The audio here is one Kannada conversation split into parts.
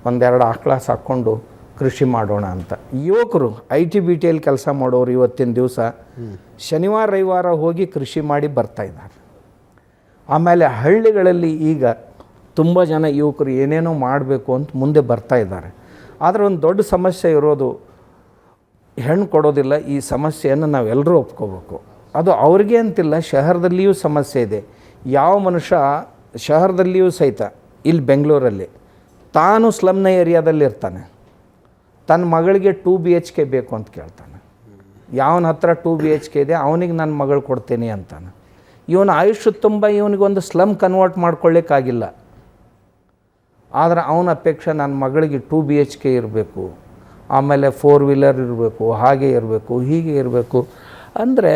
ಒಂದೆರಡು ಆಕಳ ಸಾಕ್ಕೊಂಡು ಕೃಷಿ ಮಾಡೋಣ ಅಂತ. ಯುವಕರು ITBTಯಲ್ಲಿ ಕೆಲಸ ಮಾಡೋರು ಇವತ್ತಿನ ದಿವಸ ಶನಿವಾರ ರವಿವಾರ ಹೋಗಿ ಕೃಷಿ ಮಾಡಿ ಬರ್ತಾಯಿದ್ದಾರೆ. ಆಮೇಲೆ ಹಳ್ಳಿಗಳಲ್ಲಿ ಈಗ ತುಂಬ ಜನ ಯುವಕರು ಏನೇನೋ ಮಾಡಬೇಕು ಅಂತ ಮುಂದೆ ಬರ್ತಾಯಿದ್ದಾರೆ. ಆದರೆ ಒಂದು ದೊಡ್ಡ ಸಮಸ್ಯೆ ಇರೋದು ಹೆಣ್ಣು ಕೊಡೋದಿಲ್ಲ. ಈ ಸಮಸ್ಯೆಯನ್ನು ನಾವೆಲ್ಲರೂ ಒಪ್ಕೋಬೇಕು. ಅದು ಅವ್ರಿಗೆ ಅಂತಿಲ್ಲ, ಶಹರದಲ್ಲಿಯೂ ಸಮಸ್ಯೆ ಇದೆ. ಯಾವ ಮನುಷ್ಯ ಶಹರದಲ್ಲಿಯೂ ಸಹಿತ ಇಲ್ಲಿ ಬೆಂಗಳೂರಲ್ಲಿ ತಾನು ಸ್ಲಮ್ನ ಏರಿಯಾದಲ್ಲಿ ಇರ್ತಾನೆ, ತನ್ನ ಮಗಳಿಗೆ 2 BHK ಬೇಕು ಅಂತ ಕೇಳ್ತಾನೆ. ಯಾವನ ಹತ್ರ 2 BHK ಇದೆ ಅವನಿಗೆ ನನ್ನ ಮಗಳು ಕೊಡ್ತೀನಿ ಅಂತಾನೆ. ಇವನ ಆಯುಷ್ಯ ತುಂಬ ಇವನಿಗೊಂದು ಸ್ಲಮ್ ಕನ್ವರ್ಟ್ ಮಾಡ್ಕೊಳ್ಳಿಕ್ಕಾಗಿಲ್ಲ. ಆದರೆ ಅವನ ಅಪೇಕ್ಷೆ ನನ್ನ ಮಗಳಿಗೆ 2 BHK ಇರಬೇಕು, ಆಮೇಲೆ 4 ವೀಲರ್ ಇರಬೇಕು, ಹಾಗೆ ಇರಬೇಕು, ಹೀಗೆ ಇರಬೇಕು. ಅಂದರೆ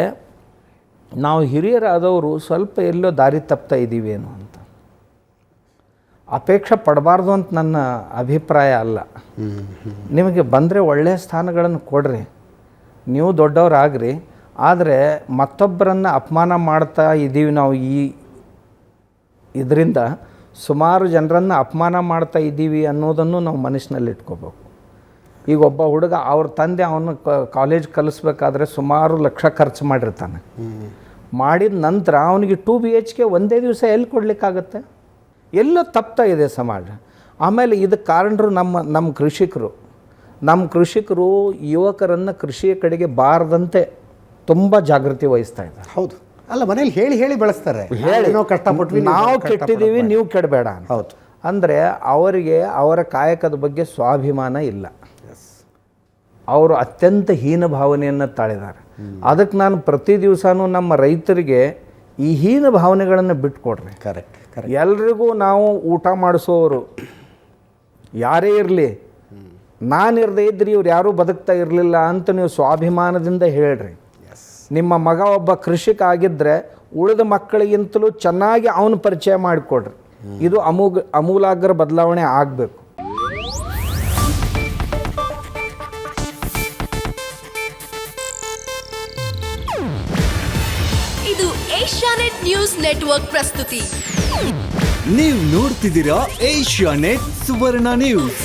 ನಾವು ಹಿರಿಯರಾದವರು ಸ್ವಲ್ಪ ಎಲ್ಲೋ ದಾರಿ ತಪ್ತಾ ಇದ್ದೀವೇನು ಅಂತ ಅಪೇಕ್ಷೆ ಪಡಬಾರ್ದು ಅಂತ ನನ್ನ ಅಭಿಪ್ರಾಯ ಅಲ್ಲ. ನಿಮಗೆ ಬಂದರೆ ಒಳ್ಳೆಯ ಸ್ಥಾನಗಳನ್ನು ಕೊಡ್ರಿ, ನೀವು ದೊಡ್ಡವರಾಗ್ರಿ. ಆದರೆ ಮತ್ತೊಬ್ಬರನ್ನು ಅಪಮಾನ ಮಾಡ್ತಾ ಇದ್ದೀವಿ ನಾವು. ಇದರಿಂದ ಸುಮಾರು ಜನರನ್ನು ಅಪಮಾನ ಮಾಡ್ತಾ ಇದ್ದೀವಿ ಅನ್ನೋದನ್ನು ನಾವು ಮನಸ್ಸಿನಲ್ಲಿ ಇಟ್ಕೋಬೇಕು. ಈಗ ಒಬ್ಬ ಹುಡುಗ ಅವ್ರ ತಂದೆ ಅವನು ಕಾಲೇಜ್ ಕಲಿಸ್ಬೇಕಾದ್ರೆ ಸುಮಾರು ಲಕ್ಷ ಖರ್ಚು ಮಾಡಿರ್ತಾನೆ. ಮಾಡಿದ ನಂತರ ಅವನಿಗೆ 2 BHK ಒಂದೇ ದಿವಸ ಎಲ್ಲಿ ಕೊಡಲಿಕ್ಕಾಗತ್ತೆ? ಎಲ್ಲೋ ತಪ್ತಾ ಇದೆ ಸಮಾಜ. ಆಮೇಲೆ ಇದಕ್ಕೆ ಕಾರಣರು ನಮ್ಮ ಕೃಷಿಕರು ಯುವಕರನ್ನು ಕೃಷಿಯ ಕಡೆಗೆ ಬಾರದಂತೆ ತುಂಬ ಜಾಗೃತಿ ವಹಿಸ್ತಾ ಇದ್ದಾರೆ. ಹೌದು, ಅಲ್ಲ ಮನೇಲಿ ಹೇಳಿ ಬೆಳೆಸ್ತಾರೆ, ಹೇಳಿ ಕಷ್ಟಪಟ್ಟು ನಾವು ಕೆಟ್ಟಿದ್ದೀವಿ ನೀವು ಕೆಡಬೇಡ. ಹೌದು, ಅಂದರೆ ಅವರಿಗೆ ಅವರ ಕಾಯಕದ ಬಗ್ಗೆ ಸ್ವಾಭಿಮಾನ ಇಲ್ಲ. ಅವರು ಅತ್ಯಂತ ಹೀನ ಭಾವನೆಯನ್ನು ತಾಳಿದ್ದಾರೆ. ಅದಕ್ಕೆ ನಾನು ಪ್ರತಿ ದಿವಸನೂ ನಮ್ಮ ರೈತರಿಗೆ ಈ ಹೀನ ಭಾವನೆಗಳನ್ನು ಬಿಟ್ಕೊಡ್ರಿ. ಕರೆಕ್ಟ್. ಎಲ್ರಿಗೂ ನಾವು ಊಟ ಮಾಡಿಸೋರು ಯಾರೇ ಇರಲಿ, ನಾನಿರದೇ ಇದ್ದರೆ ಇವ್ರು ಯಾರೂ ಬದುಕ್ತಾ ಇರಲಿಲ್ಲ ಅಂತ ನೀವು ಸ್ವಾಭಿಮಾನದಿಂದ ಹೇಳ್ರಿ. ನಿಮ್ಮ ಮಗ ಒಬ್ಬ ಕೃಷಿಕ ಆಗಿದ್ದರೆ ಉಳಿದ ಮಕ್ಕಳಿಗಿಂತಲೂ ಚೆನ್ನಾಗಿ ಅವನು ಪರಿಚಯ ಮಾಡಿಕೊಡ್ರಿ. ಇದು ಅಮೂಲಾಗ್ರ ಬದಲಾವಣೆ ಆಗಬೇಕು. ಇದು ಏಷ್ಯಾನೆಟ್ ನ್ಯೂಸ್ ನೆಟ್ವರ್ಕ್ ಪ್ರಸ್ತುತಿ. ನೀವು ನೋಡ್ತಿದ್ದೀರಾ ಏಷ್ಯಾನೆಟ್ ಸುವರ್ಣ ನ್ಯೂಸ್.